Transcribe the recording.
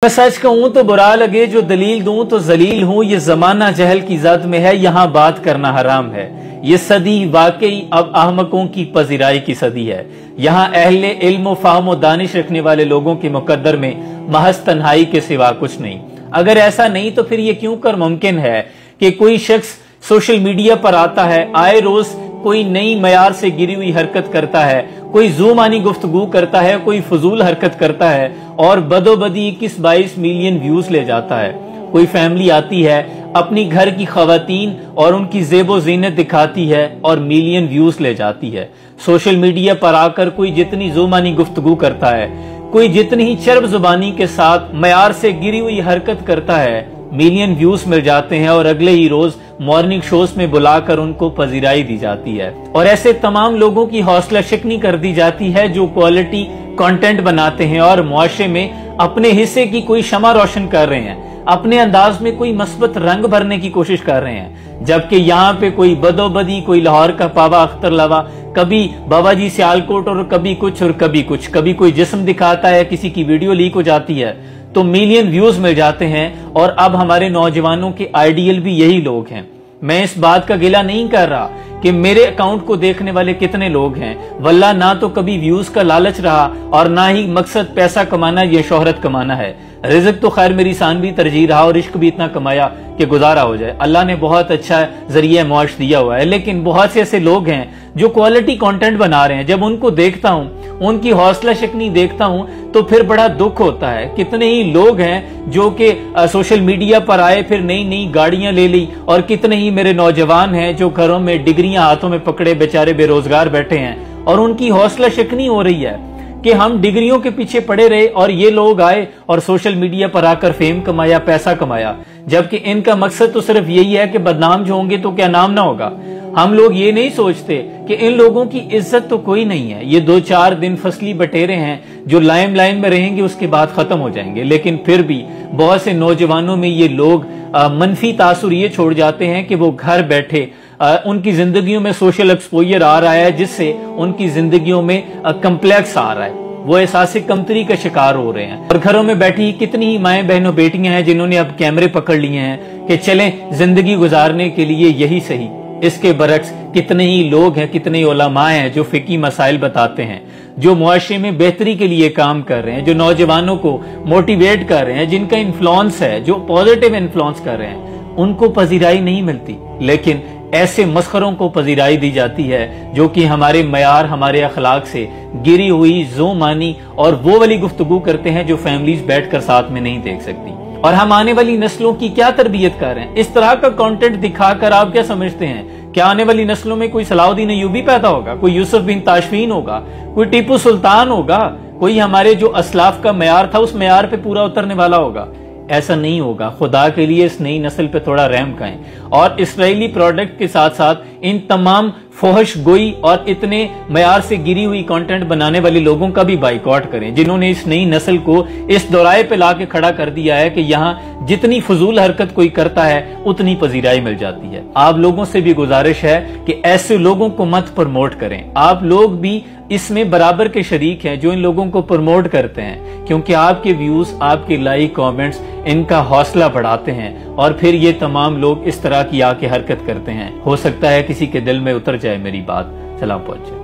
मैं सच कहूं तो बुरा लगे, जो दलील दूं तो जलील हूं। ये जमाना जहल की जद में है, यहाँ बात करना हराम है। ये सदी वाकई अब अहमकों की पजीराई की सदी है। यहाँ अहले इल्म फाहम व दानिश रखने वाले लोगों के मुकद्दर में महज तन्हाई के सिवा कुछ नहीं। अगर ऐसा नहीं तो फिर ये क्यों कर मुमकिन है कि कोई शख्स सोशल मीडिया पर आता है, आए रोज कोई नई मयार से गिरी हुई हरकत करता है, कोई ज़ूमानी गुफ्तगू करता है, कोई फजूल हरकत करता है और बदोबदी 21-22 मिलियन व्यूज ले जाता है। कोई फैमिली आती है, अपनी घर की खवातीन और उनकी ज़ेबो ज़ीनत दिखाती है और मिलियन व्यूज ले जाती है। सोशल मीडिया पर आकर कोई जितनी ज़ूमानी गुफ्तगू करता है, कोई जितनी ही चर्ब जुबानी के साथ मयार से गिरी हुई हरकत करता है, मिलियन व्यूज मिल जाते हैं और अगले ही रोज मॉर्निंग शोज में बुलाकर उनको पजीराई दी जाती है। और ऐसे तमाम लोगों की हौसला शिकनी कर दी जाती है जो क्वालिटी कंटेंट बनाते हैं और मुआशरे में अपने हिस्से की कोई शमा रोशन कर रहे हैं, अपने अंदाज में कोई मस्बत रंग भरने की कोशिश कर रहे हैं। जबकि यहाँ पे कोई बदोबदी, कोई लाहौर का पावा अख्तर लवा, कभी बाबा जी सियालकोट और कभी कुछ और कभी कुछ, कभी कोई जिस्म दिखाता है, किसी की वीडियो लीक हो जाती है तो मिलियन व्यूज मिल जाते हैं। और अब हमारे नौजवानों के आइडियल भी यही लोग हैं। मैं इस बात का गिला नहीं कर रहा कि मेरे अकाउंट को देखने वाले कितने लोग हैं, वल्ला ना तो कभी व्यूज का लालच रहा और ना ही मकसद पैसा कमाना या शोहरत कमाना है। रिज़्क तो खैर मेरी सांवी तरजीह रहा और इश्क भी इतना कमाया कि गुजारा हो जाए। अल्लाह ने बहुत अच्छा जरिया मुआश दिया हुआ है, लेकिन बहुत से ऐसे लोग हैं जो क्वालिटी कंटेंट बना रहे हैं। जब उनको देखता हूं, उनकी हौसला शिकनी देखता हूं तो फिर बड़ा दुख होता है। कितने ही लोग हैं जो कि सोशल मीडिया पर आए, फिर नई नई गाड़ियां ले ली, और कितने ही मेरे नौजवान हैं जो घरों में डिग्रियां हाथों में पकड़े बेचारे बेरोजगार बैठे हैं और उनकी हौसला शिकनी हो रही है कि हम डिग्रियों के पीछे पड़े रहे और ये लोग आए और सोशल मीडिया पर आकर फेम कमाया, पैसा कमाया। जबकि इनका मकसद तो सिर्फ यही है कि बदनाम जो होंगे तो क्या नाम ना होगा। हम लोग ये नहीं सोचते कि इन लोगों की इज्जत तो कोई नहीं है। ये 2-4 दिन फसली बटेरे हैं जो लाइन में रहेंगे, उसके बाद खत्म हो जाएंगे। लेकिन फिर भी बहुत से नौजवानों में ये लोग मनफी तासुर ये छोड़ जाते हैं कि वो घर बैठे उनकी जिंदगियों में सोशल एक्सपोजर आ रहा है, जिससे उनकी जिंदगियों में कम्प्लेक्स आ रहा है, वो एहसास कमतरी का शिकार हो रहे हैं। और घरों में बैठी कितनी ही माएं बहनों बेटियां हैं जिन्होंने अब कैमरे पकड़ लिए हैं कि चलें जिंदगी गुजारने के लिए यही सही। इसके बरक्स कितने ही लोग हैं, कितने ही उलमा हैं जो फिकी मसाइल बताते हैं, जो मुआशरे में बेहतरी के लिए काम कर रहे हैं, जो नौजवानों को मोटिवेट कर रहे हैं, जिनका इन्फ्लुएंस है, जो पॉजिटिव इन्फ्लुएंस कर रहे हैं, उनको पजीराई नहीं मिलती। लेकिन ऐसे मस्खरों को पजीराई दी जाती है जो कि हमारे मयार, हमारे अखलाक से गिरी हुई ज़ो-मानी और वो वाली गुफ्तगू करते हैं जो फैमिलीज बैठकर साथ में नहीं देख सकती। और हम आने वाली नस्लों की क्या तरबियत कर रहे हैं? इस तरह का कंटेंट दिखाकर आप क्या समझते हैं? क्या आने वाली नस्लों में कोई सलाउद्दीन अय्यूबी पैदा होगा, कोई यूसुफ बिन ताशफीन होगा, कोई टीपू सुल्तान होगा, कोई हमारे जो असलाफ का मयार था उस मयार पे पूरा उतरने वाला होगा? ऐसा नहीं होगा। खुदा के लिए इस नई नस्ल पे थोड़ा रहम करें और इस्राएली प्रोडक्ट के साथ साथ इन तमाम फोहश गोई और इतने मयार से गिरी हुई कंटेंट बनाने वाले लोगों का भी बाइकआउट करें, जिन्होंने इस नई नस्ल को इस दौराए पे लाके खड़ा कर दिया है कि यहाँ जितनी फजूल हरकत कोई करता है उतनी पजीराई मिल जाती है। आप लोगों से भी गुजारिश है कि ऐसे लोगों को मत प्रमोट करें। आप लोग भी इसमें बराबर के शरीक हैं जो इन लोगों को प्रमोट करते हैं, क्योंकि आपके व्यूज, आपके लाइक, कमेंट्स इनका हौसला बढ़ाते हैं और फिर ये तमाम लोग इस तरह की आके हरकत करते हैं। हो सकता है किसी के दिल में उतर जाए मेरी बात, सलाम पहुंचे।